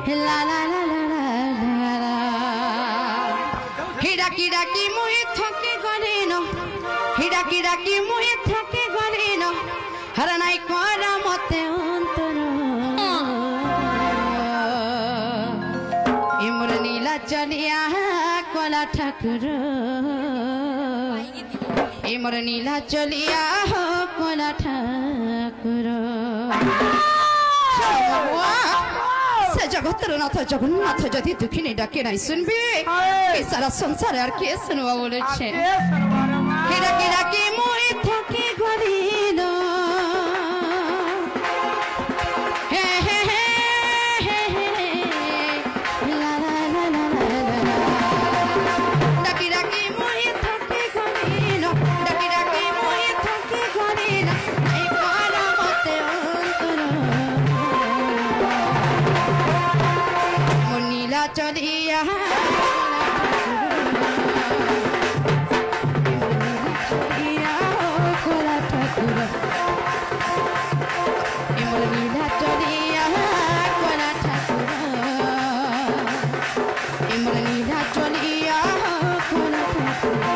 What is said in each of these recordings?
লা লা লা লা লা লা হিডাকি ডাকি মুই থকে গলে ন হিডাকি ডাকি মুই থকে গলে ন হর নাই করা মতে অন্তর ইমর নীলা চলিয়া কলা ঠাকুর ইমর নীলা চলিয়া কলা ঠাকুর से जगतर नाथ जगन्नाथ जदि दुखिनी डाके नहीं सुनबे ए सारा संसार यार के सुनवा बोले छे केडा केडा के मोए थके गलिनो हे हे हे ला ला ला ला ला डाके डाके मोए थके गलिनो डाके डाके मोए थके गलिनो ए कोना मते नीला चलिया कोला ठाकुर इमर नीला चलिया कोला ठाकुर इमर नीला चलिया कोला ठाकुर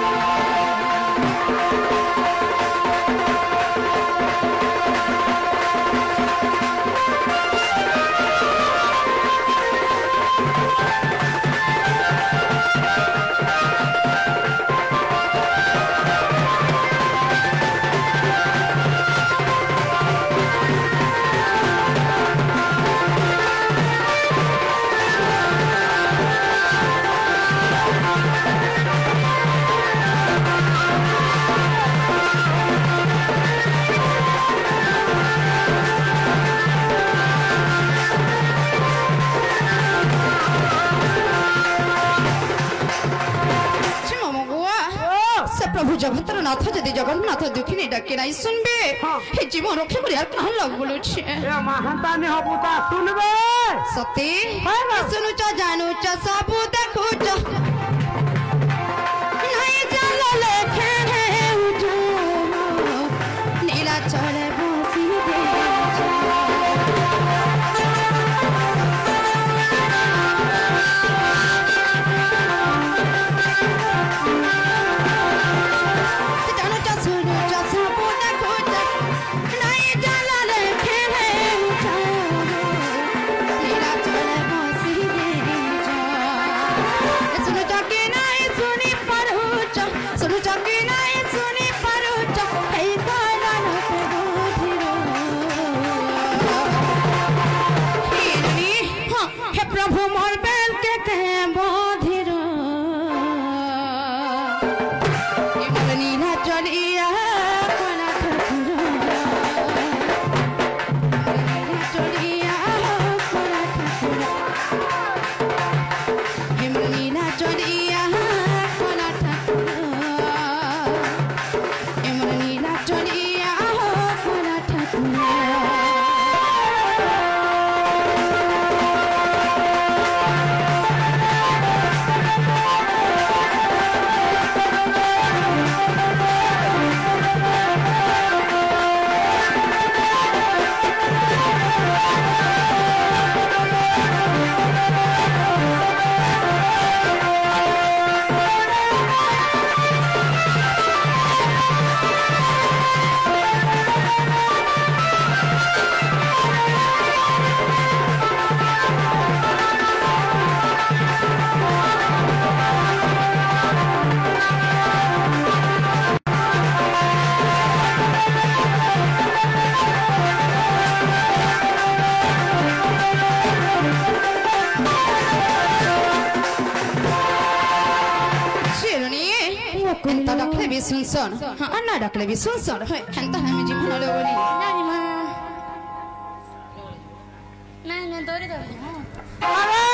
प्रभु जगतर नाथ जदि जगन्नाथ दुखिनी डाके नहीं सुनबे हे जीवन रखे पर यार कहां लग बोलो छे ए महांता ने हबुता सुनबे सती सुनुचा जानूचा सब देखूचा नहीं चल लेखे है उजो नीला चले बसी दे सुनसन अन्ना डाकले भी सुनसन हंता हमें जीवन ले बोली नहीं मां नहीं नहीं दौड़ी दौड़ी हां